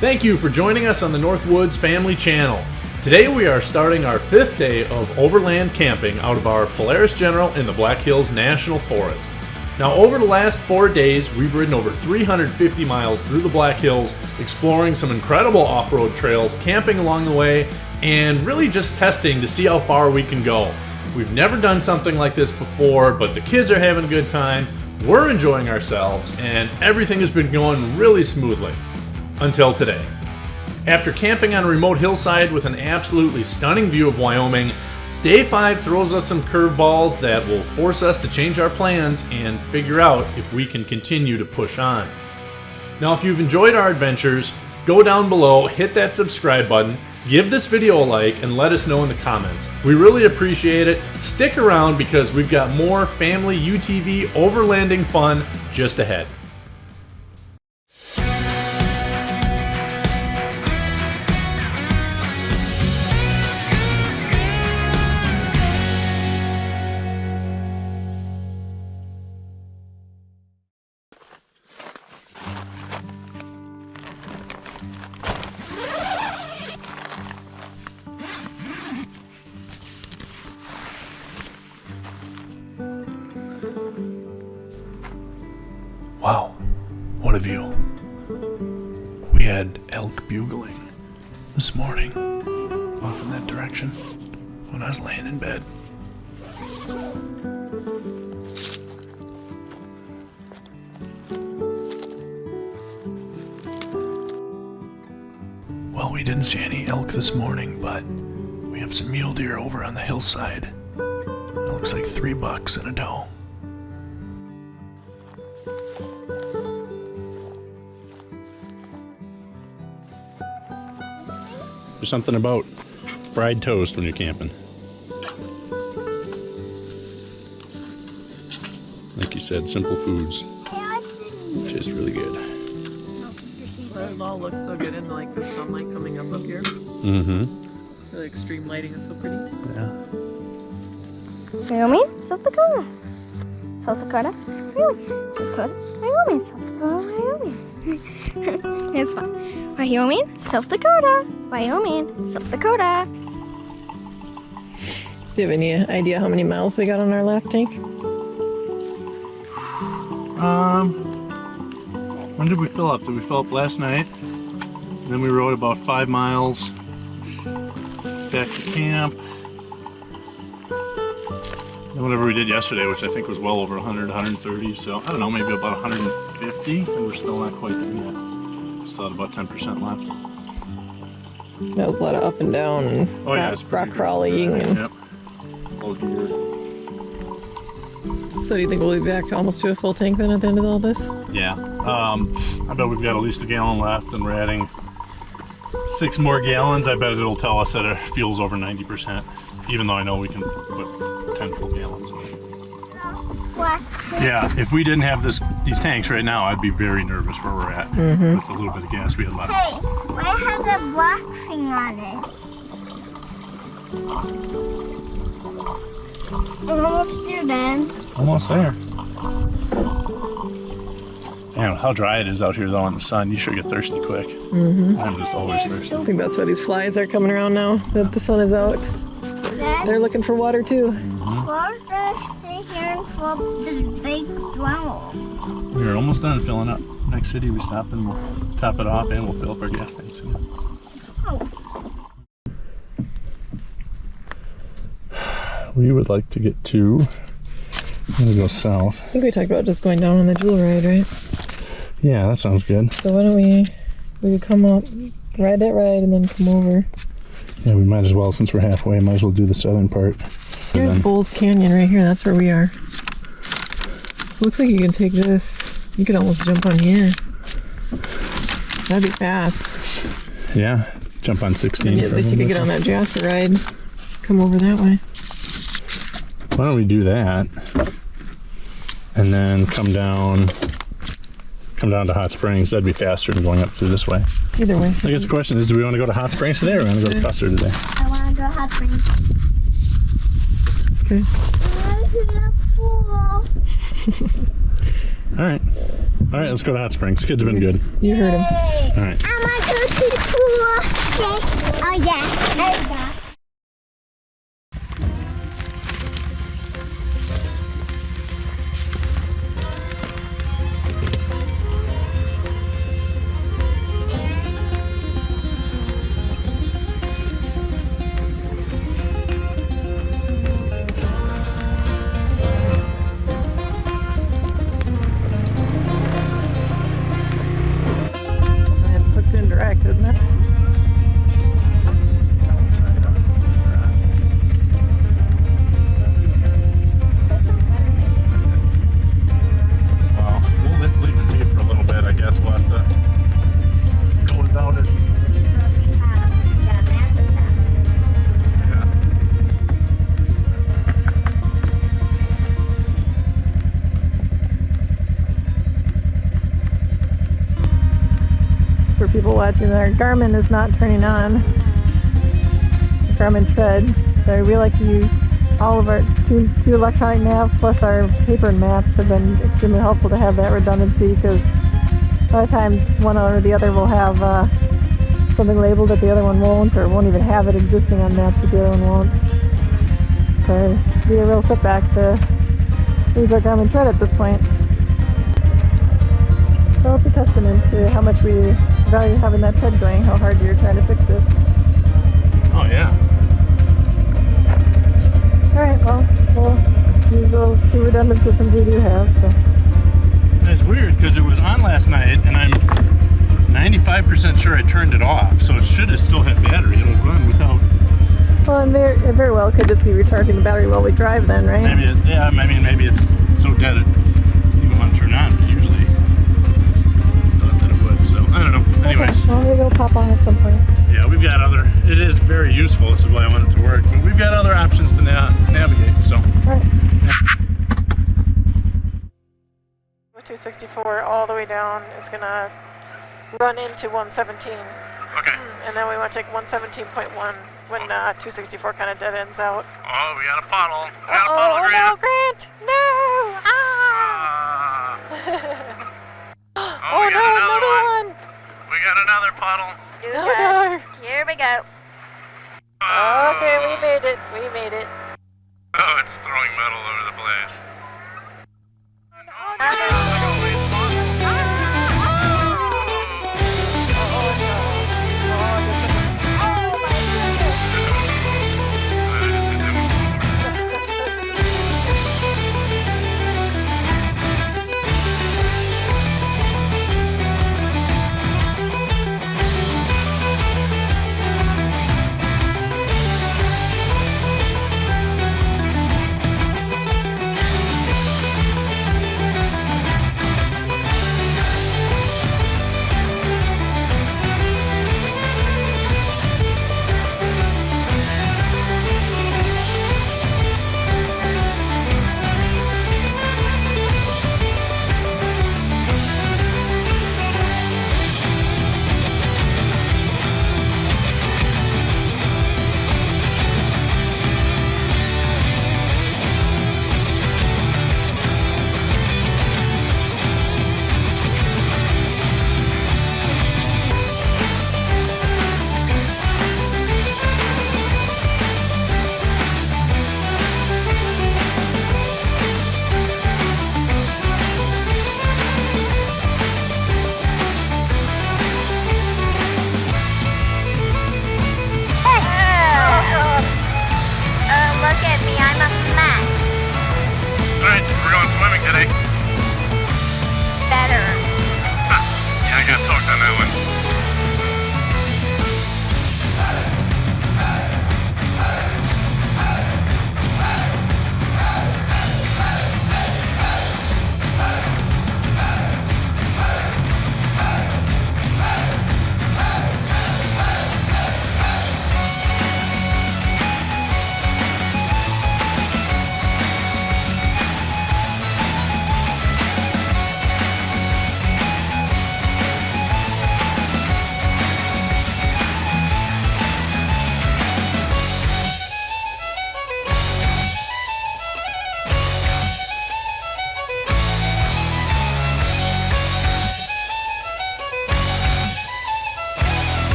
Thank you for joining us on the Northwoods Family Channel. Today we are starting our 5th day of overland camping out of our Polaris General in the Black Hills National Forest. Now, over the last 4 days, we've ridden over 350 miles through the Black Hills, exploring some incredible off-road trails, camping along the way, and really just testing to see how far we can go. We've never done something like this before, but the kids are having a good time, we're enjoying ourselves, and everything has been going really smoothly. Until today. After camping on a remote hillside with an absolutely stunning view of Wyoming, Day 5 throws us some curveballs that will force us to change our plans and figure out if we can continue to push on. Now, if you've enjoyed our adventures, go down below, hit that subscribe button, give this video a like, and let us know in the comments. We really appreciate it. Stick around because we've got more family UTV overlanding fun just ahead. Wow, what a view. We had elk bugling this morning off in that direction when I was laying in bed. Well, we didn't see any elk this morning, but we have some mule deer over on the hillside. It looks like 3 bucks and a doe. There's something about fried toast when you're camping. Like you said, simple foods taste really good. It all looks so good in like the sunlight coming up here. Mm-hmm. The extreme lighting is so pretty. Yeah. Wyoming, South Dakota. South Dakota, Wyoming. South Dakota, Wyoming. South Dakota, Wyoming. It's fun. Wyoming, South Dakota. Wyoming, South Dakota. Do you have any idea how many miles we got on our last tank? When did we fill up? Did we fill up last night? And then we rode about 5 miles back to camp. And whatever we did yesterday, which I think was well over 100, 130, so I don't know, maybe about 150, and we're still not quite there yet. Still had about 10% left. That was a lot of up and down and rock crawling. And... Yep. All gear. So do you think we'll be back almost to a full tank then at the end of all this? Yeah. I bet we've got at least a gallon left, and we're adding 6 more gallons. I bet it'll tell us that our fuel's over 90%, even though I know we can put 10 full gallons in it. Yeah, if we didn't have these tanks right now, I'd be very nervous where we're at. Mm-hmm. With a little bit of gas we had left. Hey, why has a black thing on it? I'm almost here, Dan. Almost there. Man, how dry it is out here though in the sun. You sure get thirsty quick. Mm-hmm. I'm just always I thirsty. think that's why these flies are coming around now that the sun is out. Dad, They're looking for water too. we're gonna stay here and fill up this big drum. We're almost done filling up. Next city we stop and we'll top it off and we'll fill up our gas tanks again. Oh. We would like to get to, I'm gonna go south. I think we talked about just going down on the jewel ride, right? Yeah, that sounds good. So why don't we could come up, ride that ride, and then come over. Yeah, we might as well, since we're halfway, might as well do the southern part. Here's Bulls Canyon right here, that's where we are. So it looks like you can take this, you could almost jump on here. That'd be fast. Yeah, jump on 16. Yeah, at least you could get on that Jasper ride, come over that way. Why don't we do that, and then come down to Hot Springs. That'd be faster than going up through this way. Either way. I guess the question is, do we want to go to Hot Springs today or we want to go to Custer today? I want to go Hot Springs. Okay. I want to go to the pool. All right. All right, let's go to Hot Springs. Kids have been good. You heard him. All right. I'm gonna go to the pool. Oh yeah, there we go. It's hooked in direct, isn't it? Well, we'll leave it be for a little bit, I guess. We'll have to go without it. Yeah. For people watching, our Garmin is not turning on. The Garmin Tread. So we like to use all of our two electronic nav plus our paper maps have been extremely helpful to have that redundancy, because a lot of times one or the other will have something labeled that the other one won't, or won't even have it existing on maps that the other one won't. So it'd be a real setback to use our Garmin Tread at this point. So it's a testament to how much we value having that tread going, how hard you're trying to fix it. Oh, yeah. Alright, well, we'll use the two redundant systems we do have, so. And it's weird because it was on last night and I'm 95% sure I turned it off, so it should have still had battery. It'll run without. Well, and it very well could just be recharging the battery while we drive then, right? Maybe it, yeah, I mean, maybe it's so dead it didn't even want to turn on, but usually thought that it would, so I don't know. Anyways. Okay, well, maybe it'll pop on at some point. Yeah, we've got other, it is very useful, this is why I want it to work, but we've got other options to navigate, so. Alright. 264 all the way down is gonna run into 117. Okay. And then we want to take 117.1 when 264 kind of dead ends out. Oh, we got a puddle. We got a puddle, Oh Grant. no, Grant! No! Ah! Oh, we got another one. We got another puddle. No, no. Here we go. Okay, we made it. We made it. Oh, it's throwing metal over the place.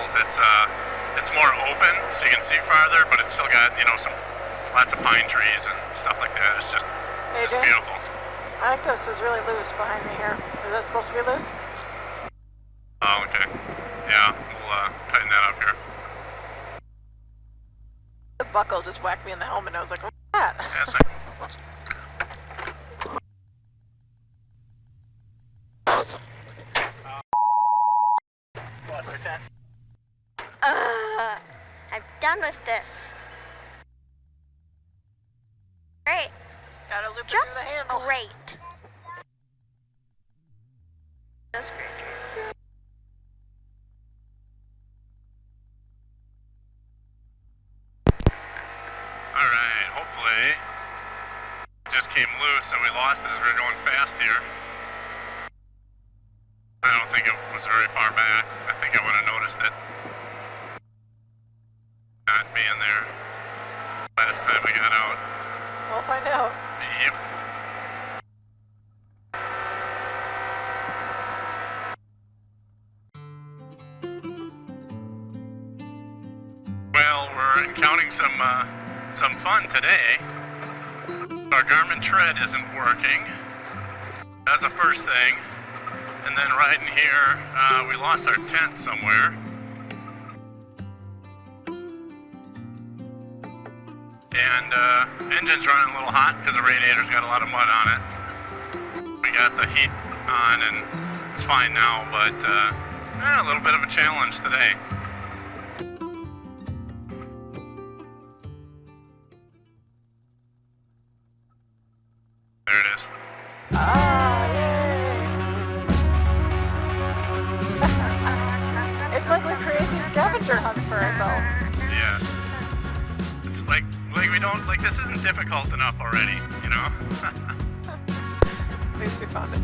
Hills, it's more open, so you can see farther, but it's still got, you know, lots of pine trees and stuff like that. It's just beautiful. I think this is really loose behind me here. Is that supposed to be loose? Oh, okay. Yeah, we'll tighten that up here. The buckle just whacked me in the helmet and I was like, what's that? Yeah, that's I'm done with this. Great. Gotta loop it Just through the handle. great. Just great. Alright, hopefully it just came loose and we lost it as we were going fast here. I don't think it was very far back. I think I would have noticed it not being there last time we got out. We'll find out. Yep. Well, we're encountering some fun today. Our Garmin Tread isn't working. That's the first thing. And then riding here, we lost our tent somewhere. And engine's running a little hot because the radiator's got a lot of mud on it. We got the heat on and it's fine now, but a little bit of a challenge today. There it is. It's like we create these scavenger hunts for ourselves. Yes. It's like we don't, like, this isn't difficult enough already, you know? At least we found it.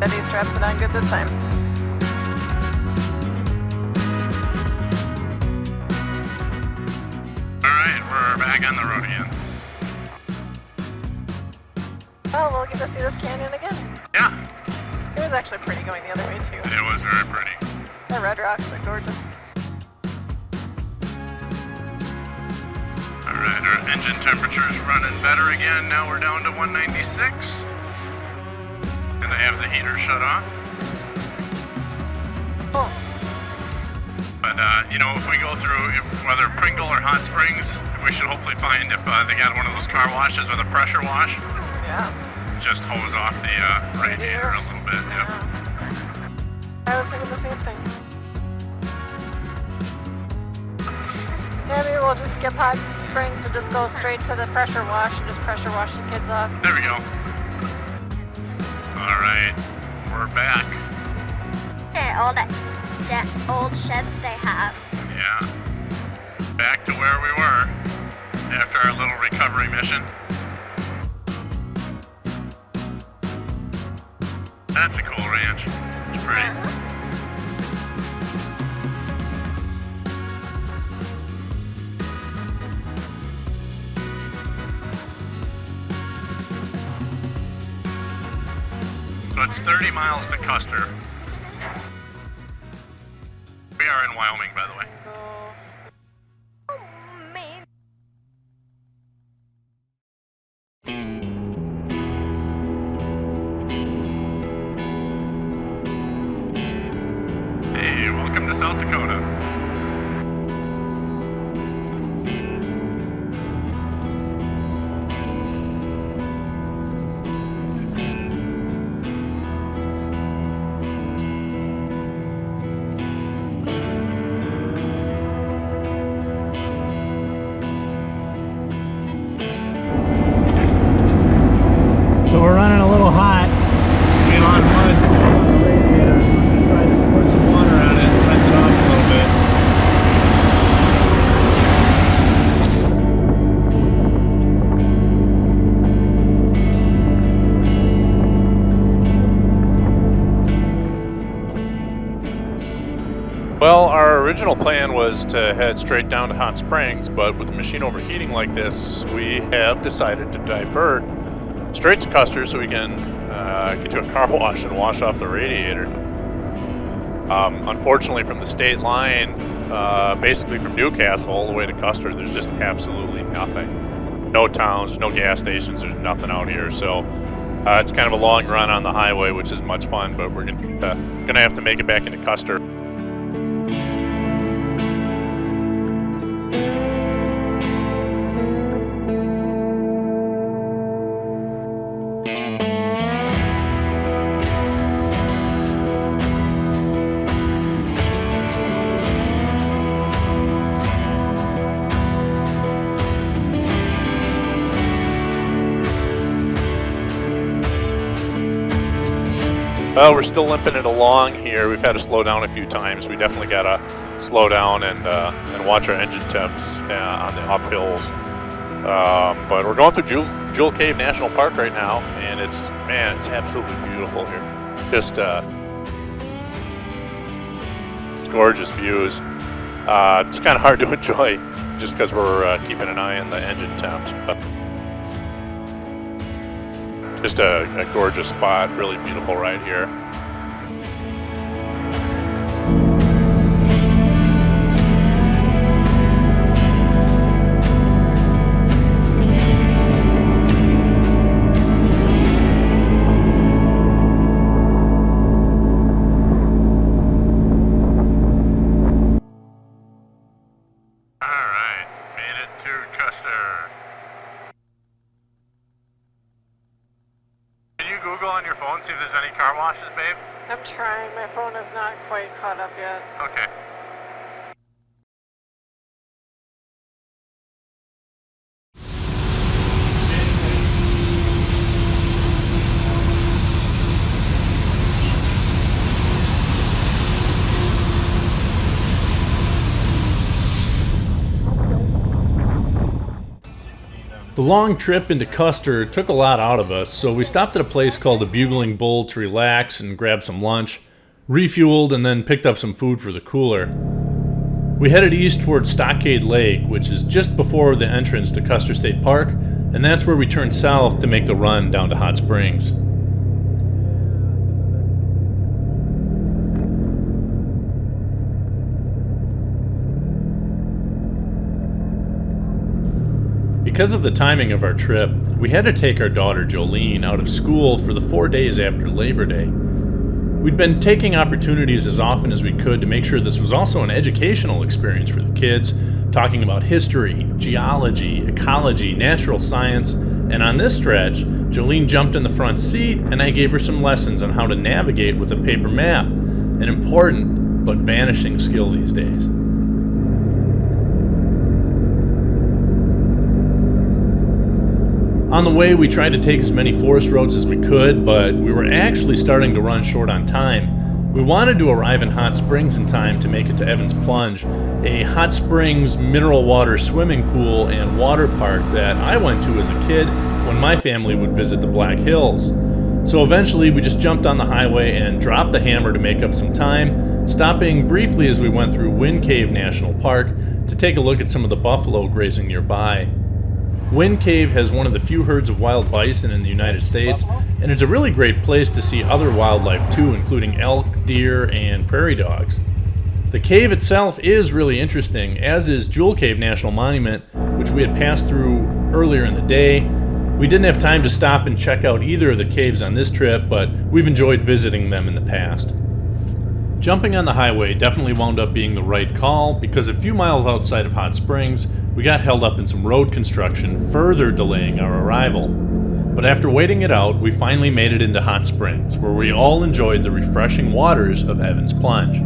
Betty straps it on good this time. Alright, we're back on the road again. Well, we'll get to see this canyon again. Yeah, It was actually pretty going the other way too. it was very pretty. The red rocks are gorgeous. Alright, our engine temperature is running better again. Now we're down to 196. And I have the heater shut off. Cool. But, you know, if we go through, whether Pringle or Hot Springs, we should hopefully find if they got one of those car washes with a pressure wash. Yeah. Just hose off the radiator a little bit. Yep. I was thinking the same thing. Yeah, maybe we'll just skip Hot Springs and just go straight to the pressure wash and just pressure wash the kids off. There we go. Alright, we're back. That old sheds they have. Yeah. Back to where we were after our little recovery mission. That's a cool ranch. It's pretty. So it's 30 miles to Custer. We are in Wyoming, by the way. Hey, welcome to South Dakota. So we're running a little hot. It's getting a lot of mud on the radiator. I'm going to try to squirt some water on it and rinse it off a little Well, our original plan was to head straight down to Hot Springs, but with the machine overheating like this, we have decided to divert straight to Custer so we can get to a car wash and wash off the radiator. Unfortunately, from the state line, basically from Newcastle all the way to Custer, there's just absolutely nothing. No towns, no gas stations, there's nothing out here, so it's kind of a long run on the highway, which is much fun, but we're gonna have to make it back into Custer. Well, we're still limping it along here. We've had to slow down a few times. We definitely got to slow down and watch our engine temps on the uphills. But we're going through Jewel Cave National Park right now, and it's absolutely beautiful here. Just gorgeous views. It's kind of hard to enjoy just because we're keeping an eye on the engine temps. But just a gorgeous spot, really beautiful right here. All right, made it to Custer. Google on your phone, see if there's any car washes, babe? I'm trying. My phone is not quite caught up yet. Okay. The long trip into Custer took a lot out of us, so we stopped at a place called the Bugling Bull to relax and grab some lunch, refueled, and then picked up some food for the cooler. We headed east towards Stockade Lake, which is just before the entrance to Custer State Park, and that's where we turned south to make the run down to Hot Springs. Because of the timing of our trip, we had to take our daughter Jolene out of school for the 4 days after Labor Day. We'd been taking opportunities as often as we could to make sure this was also an educational experience for the kids, talking about history, geology, ecology, natural science, and on this stretch, Jolene jumped in the front seat and I gave her some lessons on how to navigate with a paper map, an important but vanishing skill these days. On the way, we tried to take as many forest roads as we could, but we were actually starting to run short on time. We wanted to arrive in Hot Springs in time to make it to Evans Plunge, a hot springs mineral water swimming pool and water park that I went to as a kid when my family would visit the Black Hills. So eventually we just jumped on the highway and dropped the hammer to make up some time, stopping briefly as we went through Wind Cave National Park to take a look at some of the buffalo grazing nearby. Wind Cave has one of the few herds of wild bison in the United States, and it's a really great place to see other wildlife too, including elk, deer, and prairie dogs. The cave itself is really interesting, as is Jewel Cave National Monument, which we had passed through earlier in the day. We didn't have time to stop and check out either of the caves on this trip, but we've enjoyed visiting them in the past. Jumping on the highway definitely wound up being the right call because a few miles outside of Hot Springs, we got held up in some road construction, further delaying our arrival. But after waiting it out, we finally made it into Hot Springs, where we all enjoyed the refreshing waters of Evans Plunge.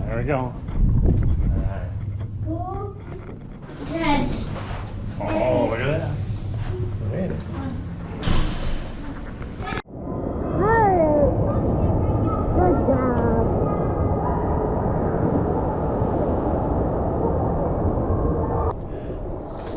There we go. Tread. Oh, look at that. Made it. Good job.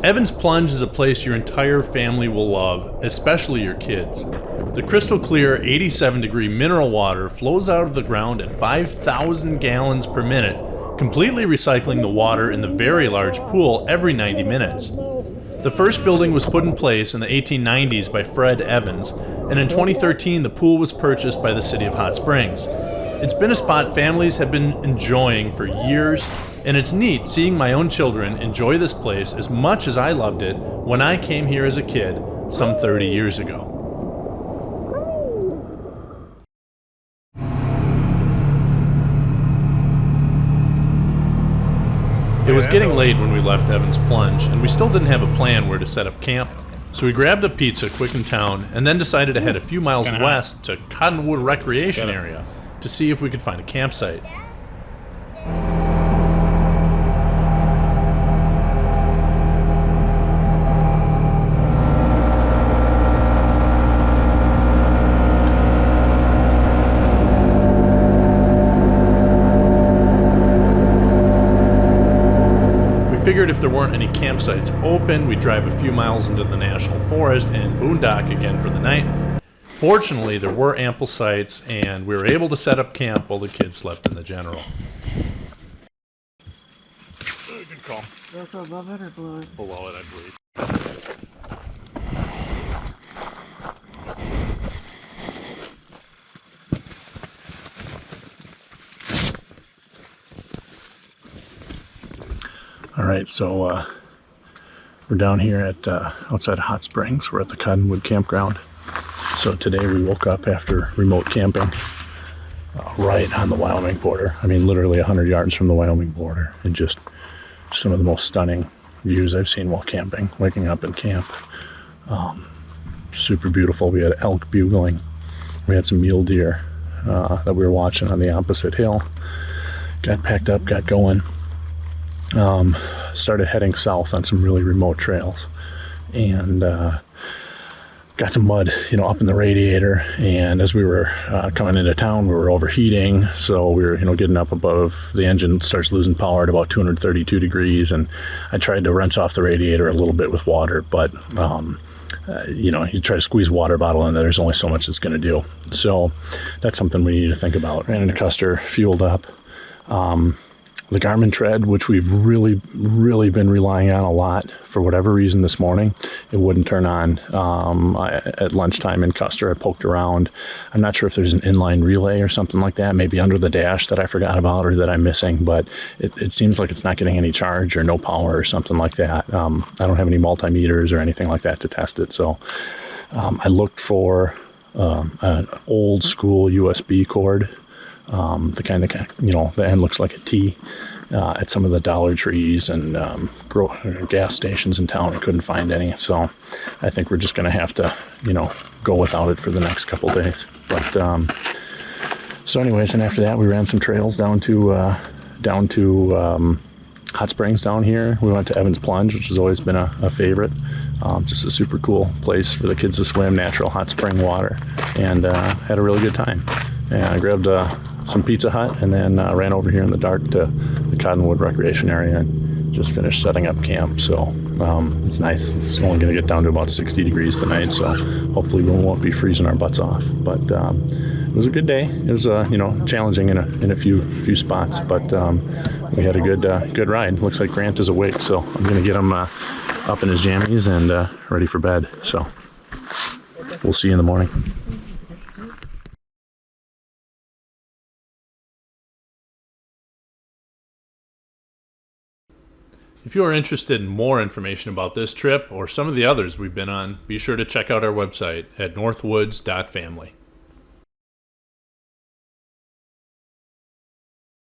Evans Plunge is a place your entire family will love, especially your kids. The crystal clear 87-degree mineral water flows out of the ground at 5,000 gallons per minute, completely recycling the water in the very large pool every 90 minutes. The first building was put in place in the 1890s by Fred Evans, and in 2013 the pool was purchased by the city of Hot Springs. It's been a spot families have been enjoying for years, and it's neat seeing my own children enjoy this place as much as I loved it when I came here as a kid some 30 years ago. It was getting late when we left Evans Plunge, and we still didn't have a plan where to set up camp, so we grabbed a pizza quick in town and then decided to head a few miles west to Cottonwood Recreation Area to see if we could find a campsite. Figured if there weren't any campsites open, we'd drive a few miles into the national forest and boondock again for the night. Fortunately, there were ample sites, and we were able to set up camp while the kids slept in the General. Good call. Go above it or below it? Below it, I believe. All right, so we're down here at outside of Hot Springs. We're at the Cottonwood Campground. So today we woke up after remote camping right on the Wyoming border. I mean, literally 100 yards from the Wyoming border, and just some of the most stunning views I've seen while camping, waking up in camp. Super beautiful. We had elk bugling. We had some mule deer that we were watching on the opposite hill. Got packed up, got going. Started heading south on some really remote trails, and got some mud, up in the radiator. And as we were coming into town, we were overheating, so we were, getting up above. The engine starts losing power at about 232 degrees, and I tried to rinse off the radiator a little bit with water, but you try to squeeze a water bottle in there, there's only so much it's going to do. So that's something we need to think about. Ran into Custer, fueled up. The Garmin Tread, which we've really, really been relying on a lot, for whatever reason this morning, it wouldn't turn on. At lunchtime in Custer, I poked around. I'm not sure if there's an inline relay or something like that, maybe under the dash that I forgot about or that I'm missing, but it seems like it's not getting any charge or no power or something like that. I don't have any multimeters or anything like that to test it, so I looked for an old school USB cord. The kind that, the end looks like a T, at some of the Dollar Trees and gas stations in town. I couldn't find any, so I think we're just going to have to, go without it for the next couple days. But so anyways, and after that, we ran some trails down to Hot Springs down here. We went to Evans Plunge, which has always been a favorite. Just a super cool place for the kids to swim, natural hot spring water, and had a really good time. And I grabbed some Pizza Hut and then ran over here in the dark to the Cottonwood Recreation Area and just finished setting up camp. So it's nice. It's only going to get down to about 60 degrees tonight, so hopefully we won't be freezing our butts off. But it was a good day. It was challenging in a few spots, but we had a good ride. Looks like Grant is awake, so I'm going to get him up in his jammies and ready for bed. So we'll see you in the morning. If you are interested in more information about this trip or some of the others we've been on, be sure to check out our website at northwoods.family.